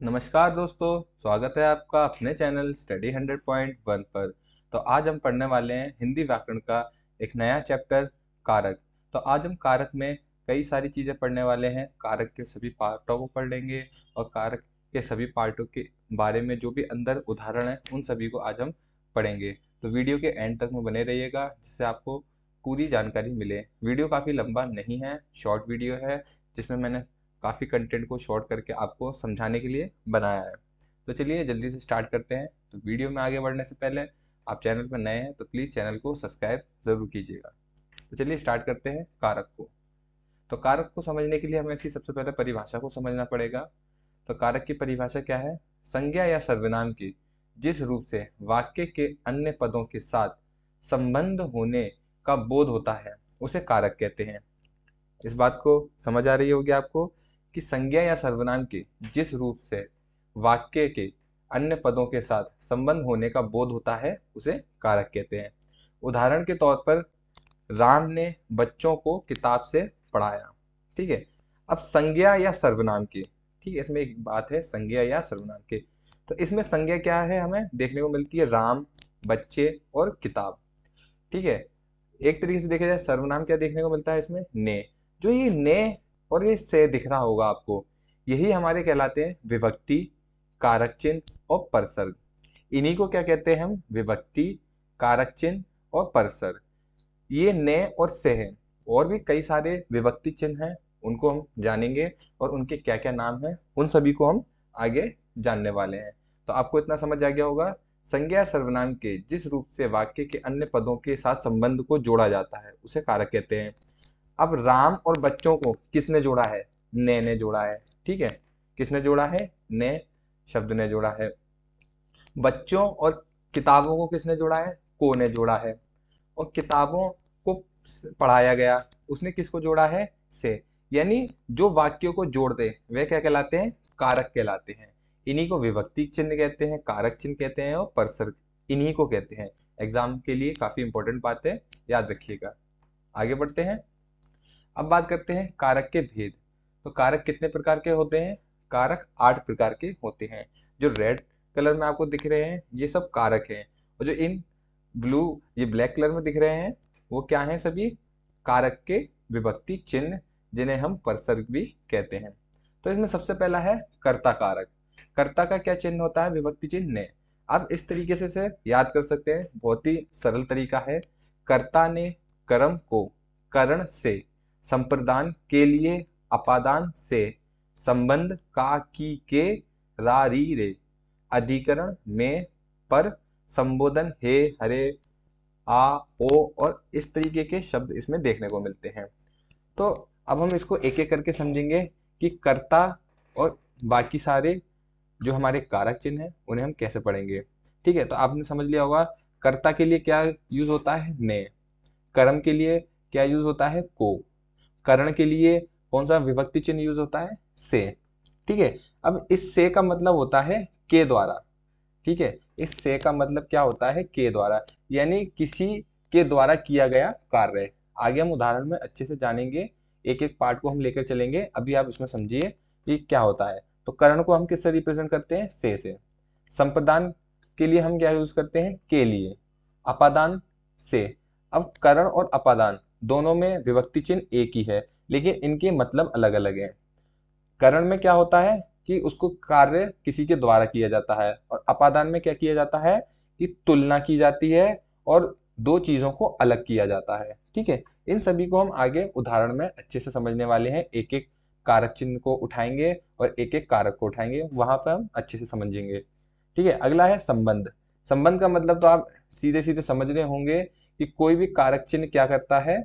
नमस्कार दोस्तों, स्वागत है आपका अपने चैनल स्टडी 100.1 पर। तो आज हम पढ़ने वाले हैं हिंदी व्याकरण का एक नया चैप्टर कारक। तो आज हम कारक में कई सारी चीज़ें पढ़ने वाले हैं। कारक के सभी पार्टों को पढ़ लेंगे और कारक के सभी पार्टों के बारे में जो भी अंदर उदाहरण है उन सभी को आज हम पढ़ेंगे। तो वीडियो के एंड तक में बने रहिएगा जिससे आपको पूरी जानकारी मिले। वीडियो काफ़ी लंबा नहीं है, शॉर्ट वीडियो है जिसमें मैंने काफ़ी कंटेंट को शॉर्ट करके आपको समझाने के लिए बनाया है। तो चलिए जल्दी से स्टार्ट करते हैं। तो वीडियो में आगे बढ़ने से पहले आप चैनल पर नए हैं तो प्लीज़ चैनल को सब्सक्राइब ज़रूर कीजिएगा। तो चलिए स्टार्ट करते हैं कारक को। तो कारक को समझने के लिए हमें इसकी सबसे पहले परिभाषा को समझना पड़ेगा। तो कारक की परिभाषा क्या है? संज्ञा या सर्वनाम की जिस रूप से वाक्य के अन्य पदों के साथ संबंध होने का बोध होता है उसे कारक कहते हैं। इस बात को समझ आ रही होगी आपको कि संज्ञा या सर्वनाम के जिस रूप से वाक्य के अन्य पदों के साथ संबंध होने का बोध होता है उसे कारक कहते हैं। उदाहरण के तौर पर राम ने बच्चों को किताब से पढ़ाया। ठीक है। अब संज्ञा या सर्वनाम की, ठीक है, इसमें एक बात है संज्ञा या सर्वनाम की। तो इसमें संज्ञा क्या है हमें देखने को मिलती है? राम, बच्चे और किताब। ठीक है। एक तरीके से देखा जाए सर्वनाम क्या देखने को मिलता है इसमें? ने। जो ये ने और ये से दिख रहा होगा आपको, यही हमारे कहलाते हैं विभक्ति, कारक चिन्ह और परसर्ग। इन्हीं को क्या कहते हैं हम? विभक्ति, कारक चिन्ह और परसर्ग। ये ने और से है। और भी कई सारे विभक्ति चिन्ह हैं, उनको हम जानेंगे और उनके क्या क्या नाम हैं उन सभी को हम आगे जानने वाले हैं। तो आपको इतना समझ आ गया होगा, संज्ञा सर्वनाम के जिस रूप से वाक्य के अन्य पदों के साथ संबंध को जोड़ा जाता है उसे कारक कहते हैं। अब राम और बच्चों को किसने जोड़ा है? ने जोड़ा है। ठीक है। किसने जोड़ा है? ने शब्द ने जोड़ा है। बच्चों और किताबों को किसने जोड़ा है? को ने जोड़ा है। और किताबों को पढ़ाया गया, उसने किसको जोड़ा है? से। यानी जो वाक्यों को जोड़ दे वे क्या कहलाते हैं? कारक कहलाते हैं। इन्हीं को विभक्ति चिन्ह कहते हैं, कारक चिन्ह कहते हैं और परसर्ग इन्हीं को कहते हैं। एग्जाम के लिए काफी इंपॉर्टेंट बात है, याद रखिएगा। आगे बढ़ते हैं। अब बात करते हैं कारक के भेद। तो कारक कितने प्रकार के होते हैं? कारक 8 प्रकार के होते हैं। जो रेड कलर में आपको दिख रहे हैं ये सब कारक हैं, और जो इन ब्लू ये ब्लैक कलर में दिख रहे हैं वो क्या हैं? सभी कारक के विभक्ति चिन्ह, जिन्हें हम परसर्ग भी कहते हैं। तो इसमें सबसे पहला है कर्ता कारक। कर्ता का क्या चिन्ह होता है? विभक्ति चिन्ह ने। आप इस तरीके से याद कर सकते हैं, बहुत ही सरल तरीका है। कर्ता ने कर्म को करण से, संप्रदान के लिए अपादान से, संबंध का की के रा री रे, अधिकरण में पर, संबोधन हे हरे आ ओ, और इस तरीके के शब्द इसमें देखने को मिलते हैं। तो अब हम इसको एक एक करके समझेंगे कि कर्ता और बाकी सारे जो हमारे कारक चिन्ह हैं उन्हें हम कैसे पढ़ेंगे। ठीक है। तो आपने समझ लिया होगा कर्ता के लिए क्या यूज होता है? ने। कर्म के लिए क्या यूज होता है? को। करण के लिए कौन सा विभक्ति चिन्ह यूज होता है? से। ठीक है। अब इस से का मतलब होता है के द्वारा। ठीक है। इस से का मतलब क्या होता है? के द्वारा, यानी किसी के द्वारा किया गया कार्य। आगे हम उदाहरण में अच्छे से जानेंगे, एक एक पार्ट को हम लेकर चलेंगे। अभी आप इसमें समझिए कि क्या होता है। तो करण को हम किससे रिप्रेजेंट करते हैं? से। संप्रदान के लिए हम क्या यूज करते हैं? के लिए। अपादान से। अब करण और अपादान दोनों में विभक्ति चिन्ह एक ही है, लेकिन इनके मतलब अलग अलग हैं। करण में क्या होता है कि उसको कार्य किसी के द्वारा किया जाता है, और अपादान में क्या किया जाता है कि तुलना की जाती है और दो चीजों को अलग किया जाता है। ठीक है। इन सभी को हम आगे उदाहरण में अच्छे से समझने वाले हैं। एक एक कारक चिन्ह को उठाएंगे और एक एक कारक को उठाएंगे, वहां पर हम अच्छे से समझेंगे। ठीक है। अगला है संबंध। संबंध का मतलब तो आप सीधे सीधे समझ रहे होंगे कि कोई भी कारक चिन्ह क्या करता है?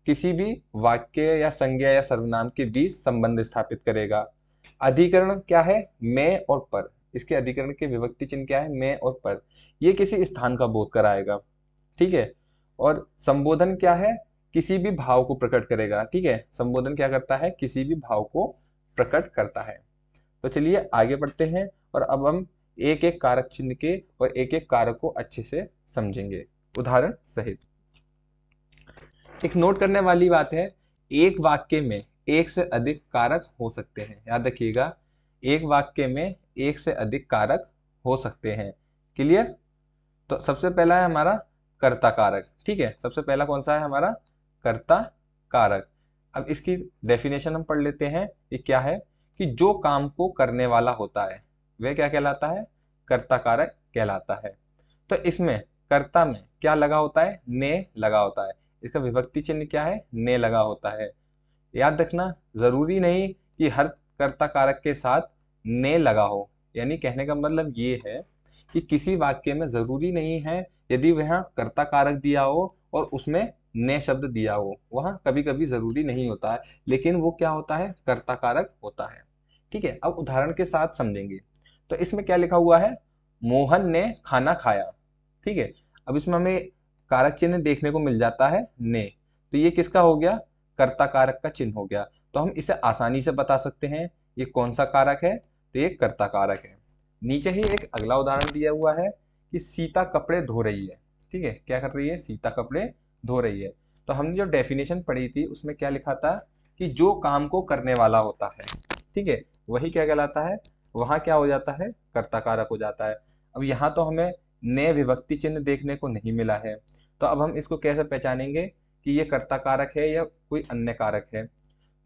किसी भी वाक्य या संज्ञा या सर्वनाम के बीच संबंध स्थापित करेगा। अधिकरण क्या है? मैं और पर। इसके अधिकरण के विभक्ति चिन्ह क्या है? मैं और पर। ये किसी स्थान का बोध कराएगा। ठीक है। और संबोधन क्या है? किसी भी भाव को प्रकट करेगा। ठीक है। संबोधन क्या करता है? किसी भी भाव को प्रकट करता है। तो चलिए आगे बढ़ते हैं और अब हम एक एक कारक चिन्ह के और एक एक कारक को अच्छे से समझेंगे उदाहरण सहित। एक नोट करने वाली बात है, एक वाक्य में एक से अधिक कारक हो सकते हैं। याद रखिएगा, एक वाक्य में एक से अधिक कारक हो सकते हैं। क्लियर? तो सबसे पहला है हमारा कर्ता कारक। ठीक है, सबसे पहला कौन सा है हमारा? कर्ता कारक। अब इसकी डेफिनेशन हम पढ़ लेते हैं। ये क्या है कि जो काम को करने वाला होता है वह क्या कहलाता है? कर्ता कारक कहलाता है। तो इसमें कर्ता में क्या लगा होता है? ने लगा होता है। इसका विभक्ति चिन्ह क्या है? ने लगा होता है। याद रखना, जरूरी नहीं कि हर कर्ता कारक के साथ ने लगा हो। यानी कहने का मतलब ये है कि किसी वाक्य में जरूरी नहीं है यदि वह कर्ता कारक दिया हो और उसमें ने शब्द दिया हो, वहां कभी कभी जरूरी नहीं होता है, लेकिन वो क्या होता है? कर्ता कारक होता है। ठीक है, अब उदाहरण के साथ समझेंगे। तो इसमें क्या लिखा हुआ है? मोहन ने खाना खाया। ठीक है, अब इसमें हमें कारक चिन्ह देखने को मिल जाता है ने। तो ये किसका हो गया? कर्ता कारक का चिन्ह हो गया। तो हम इसे आसानी से बता सकते हैं ये कौन सा कारक है। तो ये कर्ता कारक है। नीचे ही एक अगला उदाहरण दिया हुआ है कि सीता कपड़े धो रही है। ठीक है, क्या कर रही है? सीता कपड़े धो रही है। तो हमने जो डेफिनेशन पढ़ी थी उसमें क्या लिखा था कि जो काम को करने वाला होता है, ठीक है, वही क्या कहलाता है? वहां क्या हो जाता है? कर्ता कारक हो जाता है। अब यहाँ तो हमें ने विभक्ति चिन्ह देखने को नहीं मिला है, तो अब हम इसको कैसे पहचानेंगे कि ये कर्ता कारक है या कोई अन्य कारक है?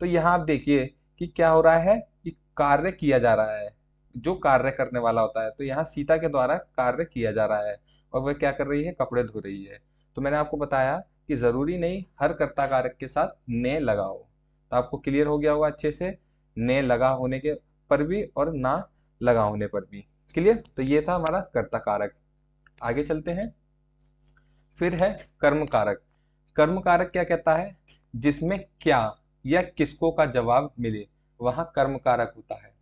तो यहाँ आप देखिए कि क्या हो रहा है कि कार्य किया जा रहा है, जो कार्य करने वाला होता है। तो यहाँ सीता के द्वारा कार्य किया जा रहा है और वह क्या कर रही है? कपड़े धो रही है। तो मैंने आपको बताया कि जरूरी नहीं हर कर्ता कारक के साथ ने लगा हो। तो आपको क्लियर हो गया होगा अच्छे से, ने लगा होने के पर भी और ना लगा होने पर भी। क्लियर? तो ये था हमारा कर्ता कारक। आगे चलते हैं। फिर है कर्म कारक। कर्म कारक क्या कहता है? जिसमें क्या या किसको का जवाब मिले वहां कर्म कारक होता है।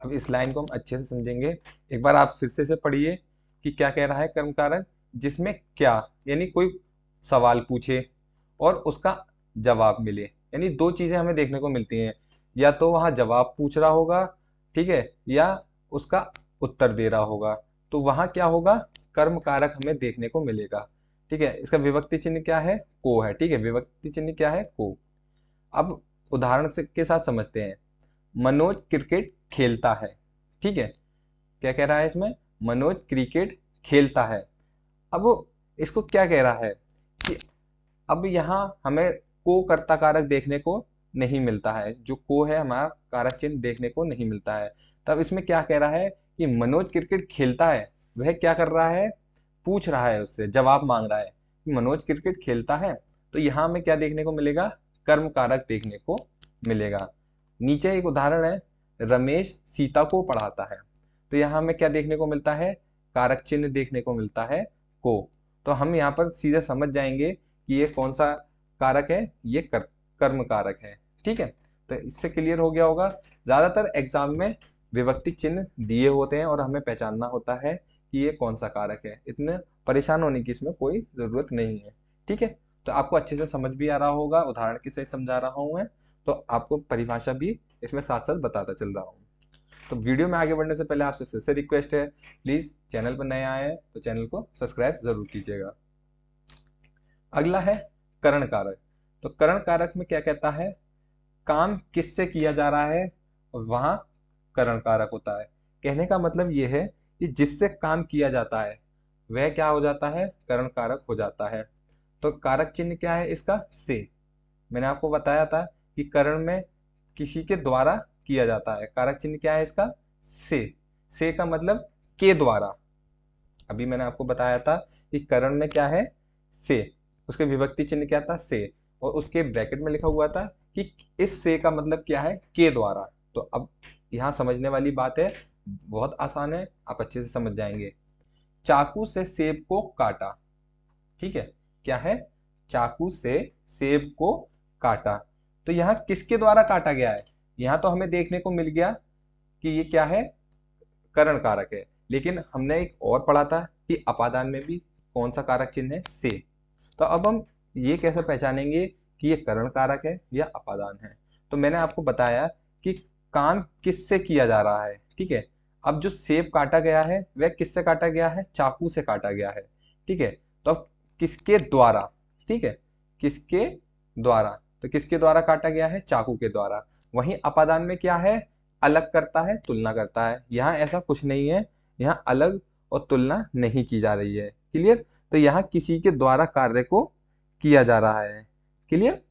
अब इस लाइन को हम अच्छे से समझेंगे। एक बार आप फिर से पढ़िए कि क्या कह रहा है कर्म कारक? जिसमें क्या यानी कोई सवाल पूछे और उसका जवाब मिले। यानी दो चीजें हमें देखने को मिलती हैं, या तो वहां जवाब पूछ रहा होगा, ठीक है, या उसका उत्तर दे रहा होगा। तो वहां क्या होगा? कर्म कारक हमें देखने को मिलेगा। ठीक है, इसका विभक्ति चिन्ह क्या है? को है। ठीक है, विभक्ति चिन्ह क्या है? को। अब उदाहरण के साथ समझते हैं। मनोज क्रिकेट खेलता है। ठीक है, क्या कह रहा है इसमें? मनोज क्रिकेट खेलता है। अब इसको क्या कह रहा है कि अब यहाँ हमें को कर्ता कारक देखने को नहीं मिलता है, जो को है हमारा कारक चिन्ह देखने को नहीं मिलता है। तब इसमें क्या कह रहा है कि मनोज क्रिकेट खेलता है। वह क्या कर रहा है? पूछ रहा है, उससे जवाब मांग रहा है कि मनोज क्रिकेट खेलता है। तो यहाँ हमें क्या देखने को मिलेगा? कर्म कारक देखने को मिलेगा। नीचे एक उदाहरण है, रमेश सीता को पढ़ाता है। तो यहाँ हमें क्या देखने को मिलता है? कारक चिन्ह देखने को मिलता है को। तो हम यहाँ पर सीधे समझ जाएंगे कि ये कौन सा कारक है? ये कर्म कारक है। ठीक है, तो इससे क्लियर हो गया होगा। ज्यादातर एग्जाम में विभक्ति चिन्ह दिए होते हैं और हमें पहचानना होता है कि ये कौन सा कारक है। इतने परेशान होने की इसमें कोई जरूरत नहीं है। ठीक है, तो आपको अच्छे से समझ भी आ रहा होगा, उदाहरण के सहित समझा रहा हूं मैं, तो आपको परिभाषा भी इसमें साथ साथ बताता चल रहा हूँ। तो वीडियो में आगे बढ़ने से पहले आपसे फिर से रिक्वेस्ट है, प्लीज चैनल पर नए आए हैं तो चैनल को सब्सक्राइब जरूर कीजिएगा। अगला है करण कारक। तो करण कारक में क्या कहता है? काम किससे किया जा रहा है वहां करण कारक होता है। कहने का मतलब यह है कि जिससे काम किया जाता है वह क्या हो जाता है? करण कारक हो जाता है। तो कारक चिन्ह क्या है इसका? से। मैंने आपको बताया था कि करण में किसी के द्वारा किया जाता है। कारक चिन्ह क्या है इसका? से का मतलब के द्वारा। अभी मैंने आपको बताया था कि करण में क्या है? से। उसके विभक्ति चिन्ह क्या था? से। और उसके ब्रैकेट में लिखा हुआ था कि इस से का मतलब क्या है? के द्वारा। तो अब यहाँ समझने वाली बात है, बहुत आसान है, आप अच्छे से समझ जाएंगे। चाकू से सेब को काटा। ठीक है, क्या है? चाकू से सेब को काटा। तो यहाँ किसके द्वारा काटा गया है? यहाँ तो हमें देखने को मिल गया कि ये क्या है? करण कारक है। लेकिन हमने एक और पढ़ा था कि अपादान में भी कौन सा कारक चिन्ह है? से। तो अब हम ये कैसे पहचानेंगे कि ये करण कारक है या अपादान है? तो मैंने आपको बताया कि काम किससे किया जा रहा है। ठीक है, अब जो सेब काटा गया है वह किससे काटा गया है? चाकू से काटा गया है। ठीक है, तो अब किसके द्वारा? ठीक है, किसके द्वारा? तो किसके द्वारा काटा गया है? चाकू के द्वारा। वहीं अपादान में क्या है? अलग करता है, तुलना करता है। यहाँ ऐसा कुछ नहीं है, यहाँ अलग और तुलना नहीं की जा रही है। क्लियर? तो यहाँ किसी के द्वारा कार्य को किया जा रहा है। क्लियर?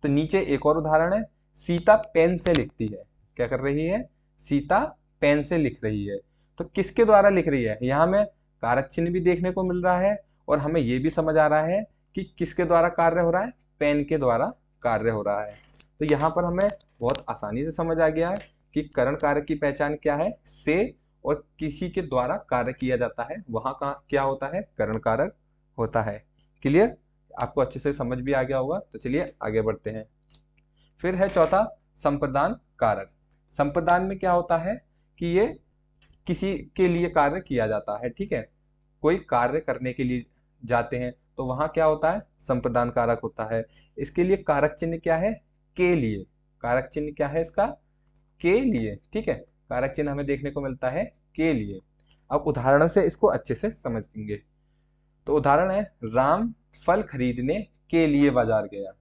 तो नीचे एक और उदाहरण है, सीता पेन से लिखती है। क्या कर रही है? सीता पेन से लिख रही है। तो किसके द्वारा लिख रही है? यहाँ हमें कारक चिन्ह भी देखने को मिल रहा है और हमें ये भी समझ आ रहा है कि किसके द्वारा कार्य हो रहा है? पेन के द्वारा कार्य हो रहा है। तो यहाँ पर हमें बहुत आसानी से समझ आ गया है कि करण कारक की पहचान क्या है? से और किसी के द्वारा कार्य किया जाता है, वहां का क्या होता है? करण कारक होता है। क्लियर? आपको अच्छे से समझ भी आ गया होगा। तो चलिए आगे बढ़ते हैं। फिर है चौथा, संप्रदान कारक। संप्रदान में क्या होता है कि ये किसी के लिए कार्य किया जाता है। ठीक है, कोई कार्य करने के लिए जाते हैं तो वहां क्या होता है? संप्रदान कारक होता है। इसके लिए कारक चिन्ह क्या है? के लिए। कारक चिन्ह क्या है इसका? के लिए। ठीक है, कारक चिन्ह हमें देखने को मिलता है के लिए। अब उदाहरण से इसको अच्छे से समझेंगे। तो उदाहरण है, राम फल खरीदने के लिए बाजार गया।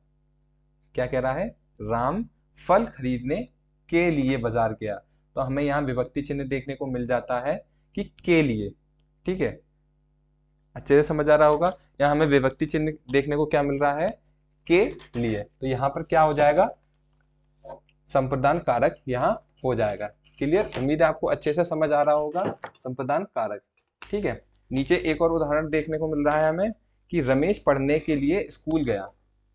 क्या कह रहा है? राम फल खरीदने के लिए बाजार गया। तो हमें यहाँ विभक्ति चिन्ह देखने को मिल जाता है कि के लिए। ठीक है, अच्छे से समझ आ रहा होगा। यहाँ हमें विभक्ति चिन्ह देखने को क्या मिल रहा है? के लिए। तो यहाँ पर क्या हो जाएगा? संप्रदान कारक यहाँ हो जाएगा। क्लियर? उम्मीद है आपको अच्छे से समझ आ रहा होगा संप्रदान कारक। ठीक है, नीचे एक और उदाहरण देखने को मिल रहा है हमें कि रमेश पढ़ने के लिए स्कूल गया।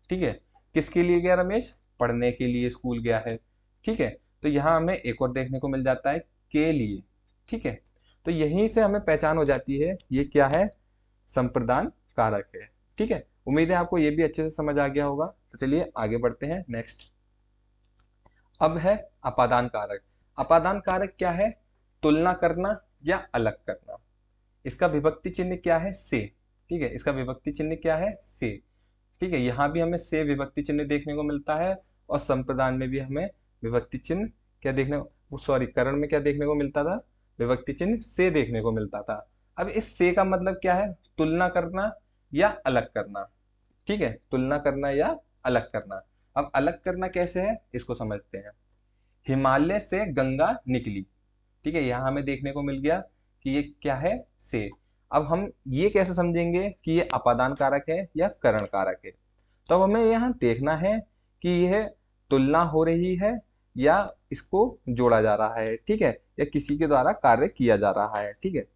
ठीक है, किसके लिए गया रमेश? पढ़ने के लिए स्कूल गया है। ठीक है, तो यहाँ हमें एक और देखने को मिल जाता है के लिए। ठीक है, तो यहीं से हमें पहचान हो जाती है ये क्या है? संप्रदान कारक है। ठीक है, उम्मीद है आपको ये भी अच्छे से समझ आ गया होगा। तो चलिए आगे बढ़ते हैं नेक्स्ट। अब है अपादान कारक। अपादान कारक क्या है? तुलना करना या अलग करना। इसका विभक्ति चिन्ह क्या है? से। ठीक है, इसका विभक्ति चिन्ह क्या है? से। ठीक है, यहाँ भी हमें से विभक्ति चिन्ह देखने को मिलता है और संप्रदान में भी हमें विभक्ति चिन्ह क्या देखने सॉरी करण में क्या देखने को मिलता था? विभक्ति चिन्ह से देखने को मिलता था। अब इस से का मतलब क्या है? तुलना करना या अलग करना। ठीक है, तुलना करना या अलग करना। अब अलग करना कैसे है इसको समझते हैं। हिमालय से गंगा निकली। ठीक है, यहाँ हमें देखने को मिल गया कि ये क्या है? से। अब हम ये कैसे समझेंगे कि ये अपादान कारक है या करण कारक है? तो अब हमें यहाँ देखना है कि यह तुलना हो रही है या इसको जोड़ा जा रहा है। ठीक है, या किसी के द्वारा कार्य किया जा रहा है। ठीक है,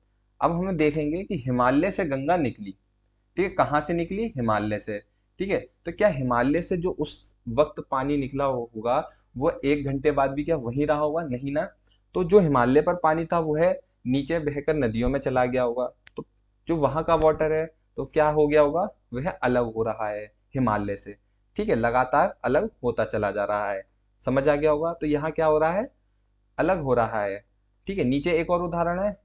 अब हमें देखेंगे कि हिमालय से गंगा निकली। ठीक है, कहाँ से निकली? हिमालय से। ठीक है, तो क्या हिमालय से जो उस वक्त पानी निकला होगा वो 1 घंटे बाद भी क्या वहीं रहा होगा? नहीं ना। तो जो हिमालय पर पानी था वो है नीचे बहकर नदियों में चला गया होगा। तो जो वहां का वाटर है तो क्या हो गया होगा? वह अलग हो रहा है हिमालय से। ठीक है, लगातार अलग होता चला जा रहा है। समझ आ गया होगा। तो यहाँ क्या हो रहा है? अलग हो रहा है। ठीक है, नीचे एक और उदाहरण है,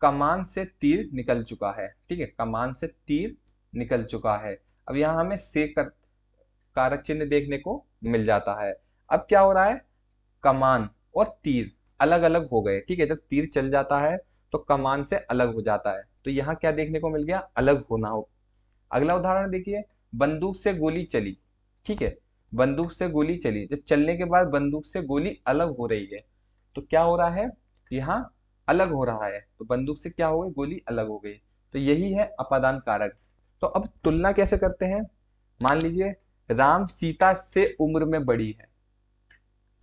कमान से तीर निकल चुका है। ठीक है, कमान से तीर निकल चुका है। अब यहाँ हमें से कारक चिन्ह देखने को मिल जाता है। अब क्या हो रहा है? कमान और तीर अलग अलग हो गए। ठीक है, जब तीर चल जाता है तो कमान से अलग हो जाता है। तो यहाँ क्या देखने को मिल गया? अलग होना हो। अगला उदाहरण देखिए, बंदूक से गोली चली। ठीक है, बंदूक से गोली चली, जब चलने के बाद बंदूक से गोली अलग हो रही है तो क्या हो रहा है? यहाँ अलग हो रहा है। तो बंदूक से क्या हो गई? गोली अलग हो गई। तो यही है अपादान कारक। तो अब तुलना कैसे करते हैं? मान लीजिए राम सीता से उम्र में बड़ी है।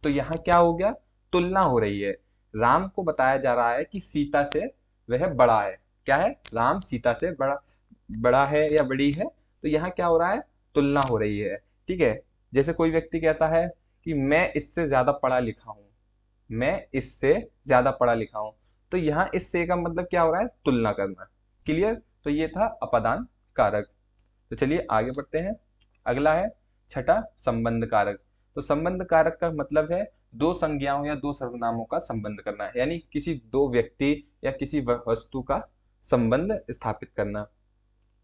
तो यहाँ क्या हो गया? तुलना हो रही है। राम को बताया जा रहा है कि सीता से वह बड़ा है। क्या है? राम सीता से बड़ा बड़ा है या बड़ी है। तो यहाँ क्या हो रहा है? तुलना हो रही है। ठीक है, जैसे कोई व्यक्ति कहता है कि मैं इससे ज्यादा पढ़ा लिखा हूं, मैं इससे ज्यादा पढ़ा लिखा हूं। तो यहाँ इससे का मतलब क्या हो रहा है? तुलना करना। क्लियर? तो ये था अपादान कारक। तो चलिए आगे बढ़ते हैं। अगला है छठा, संबंध कारक। तो संबंध कारक का मतलब है दो संज्ञाओं या दो सर्वनामों का संबंध करना, यानी किसी दो व्यक्ति या किसी वस्तु का संबंध स्थापित करना।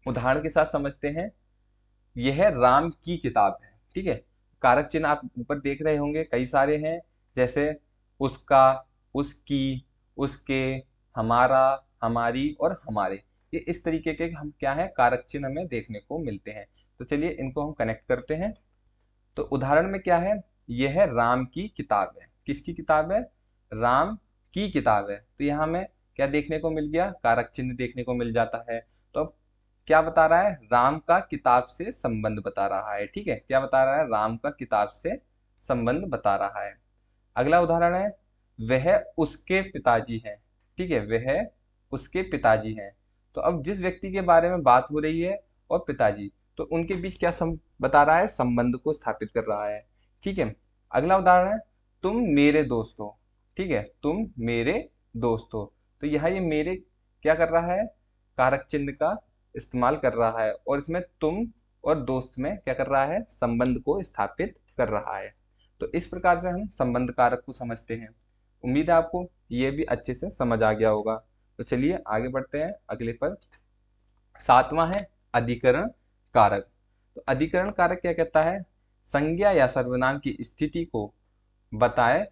उदाहरण के साथ समझते हैं, यह राम की किताब है। ठीक है, कारक चिन्ह आप ऊपर देख रहे होंगे कई सारे हैं, जैसे उसका, उसकी, उसके, हमारा, हमारी और हमारे। ये इस तरीके के हम क्या है? कारक चिन्ह हमें देखने को मिलते हैं। तो चलिए इनको हम कनेक्ट करते हैं। तो उदाहरण में क्या है? यह राम की किताब है। किसकी किताब है? राम की किताब है, तो यहाँ हमें क्या देखने को मिल गया, कारक चिन्ह देखने को मिल जाता है। तो अब क्या बता रहा है, राम का किताब से संबंध बता रहा है। ठीक है, क्या बता रहा है, राम का किताब से संबंध बता रहा है। अगला उदाहरण है, वह उसके पिताजी हैं। ठीक है, वह उसके पिताजी हैं। तो अब जिस व्यक्ति के बारे में बात हो रही है और पिताजी, तो उनके बीच क्या बता रहा है, संबंध को स्थापित कर रहा है। ठीक है, अगला उदाहरण है, तुम मेरे दोस्त हो। ठीक है, तुम मेरे दोस्त हो। तो यहाँ ये मेरे क्या कर रहा है, कारक चिन्ह का इस्तेमाल कर रहा है और इसमें तुम और दोस्त में क्या कर रहा है, संबंध को स्थापित कर रहा है। तो इस प्रकार से हम संबंध कारक को समझते हैं। उम्मीद है आपको ये भी अच्छे से समझ आ गया होगा। तो चलिए आगे बढ़ते हैं अगले पर। सातवां है अधिकरण कारक। तो अधिकरण कारक क्या कहता है, संज्ञा या सर्वनाम की स्थिति को बताए,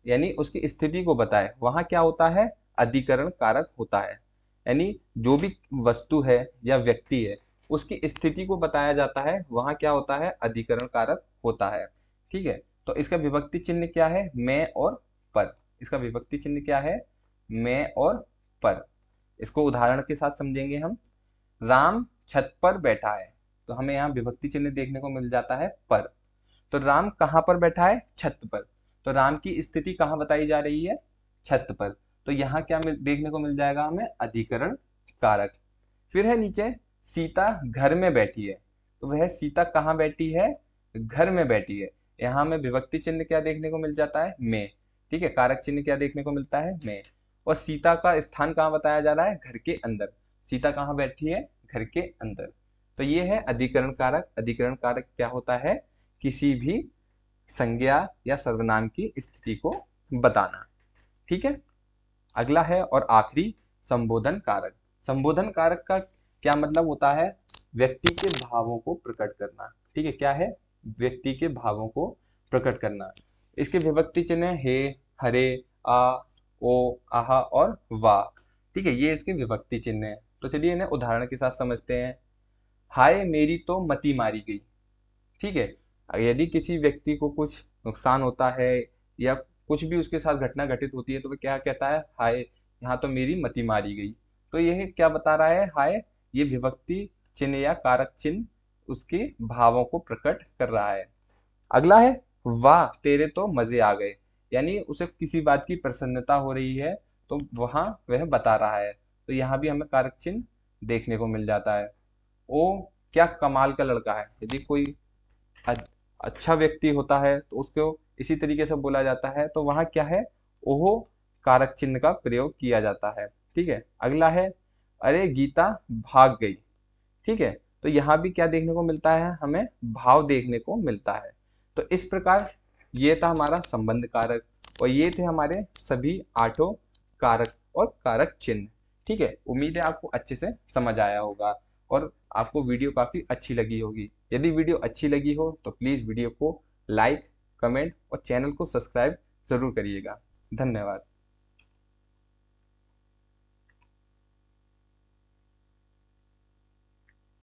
यानी उसकी स्थिति को बताए, वहां क्या होता है, अधिकरण कारक होता है। यानी जो भी वस्तु है या व्यक्ति है उसकी स्थिति को बताया जाता है, वहां क्या होता है, अधिकरण कारक होता है। ठीक है, तो इसका विभक्ति चिन्ह क्या है, मैं और पर। इसका विभक्ति चिन्ह क्या है, मैं और पर। इसको उदाहरण के साथ समझेंगे हम। राम छत पर बैठा है, तो हमें यहाँ विभक्ति चिन्ह देखने को मिल जाता है पर। तो राम कहाँ पर बैठा है, छत पर। तो राम की स्थिति कहाँ बताई जा रही है, छत पर। तो यहाँ क्या देखने को मिल जाएगा हमें, अधिकरण कारक। फिर है नीचे, सीता घर में बैठी है। तो वह सीता कहाँ बैठी है, घर में बैठी है। यहाँ हमें विभक्ति चिन्ह क्या देखने को मिल जाता है, में। ठीक है, कारक चिन्ह क्या देखने को मिलता है, में। और सीता का स्थान कहाँ बताया जा रहा है, घर के अंदर। सीता कहाँ बैठी है, घर के अंदर। तो ये है अधिकरण कारक। अधिकरण कारक क्या होता है, किसी भी संज्ञा या सर्वनाम की स्थिति को बताना। ठीक है, अगला है और आखिरी, संबोधन कारक। संबोधन कारक का क्या मतलब होता है, व्यक्ति के भावों को प्रकट करना। ठीक है, क्या है, व्यक्ति के भावों को प्रकट करना। इसके विभक्ति चिन्ह हे, हरे, आ, ओ, आहा और वाह। ठीक है, ये इसके विभक्ति चिन्ह है। तो चलिए इन्हें उदाहरण के साथ समझते हैं। हाय मेरी तो मती मारी गई। ठीक है, यदि किसी व्यक्ति को कुछ नुकसान होता है या कुछ भी उसके साथ घटना घटित होती है तो वह क्या कहता है, हाय यहाँ तो मेरी मती मारी गई। तो यह क्या बता रहा है, हाय ये विभक्ति चिन्ह या कारक चिन्ह उसके भावों को प्रकट कर रहा है। अगला है, वाह तेरे तो मजे आ गए। यानी उसे किसी बात की प्रसन्नता हो रही है, तो वहां वह बता रहा है। तो यहाँ भी हमें कारक चिन्ह देखने को मिल जाता है। ओ क्या कमाल का लड़का है। यदि कोई अच्छा व्यक्ति होता है तो उसको इसी तरीके से बोला जाता है, तो वहां क्या है, ओहो कारक चिन्ह का प्रयोग किया जाता है। ठीक है, अगला है, अरे गीता भाग गई। ठीक है, तो यहाँ भी क्या देखने को मिलता है, हमें भाव देखने को मिलता है। तो इस प्रकार ये था हमारा संबंध कारक और ये थे हमारे सभी आठों कारक और कारक चिन्ह। ठीक है, उम्मीद है आपको अच्छे से समझ आया होगा और आपको वीडियो काफ़ी अच्छी लगी होगी। यदि वीडियो अच्छी लगी हो तो प्लीज़ वीडियो को लाइक, कमेंट और चैनल को सब्सक्राइब ज़रूर करिएगा। धन्यवाद।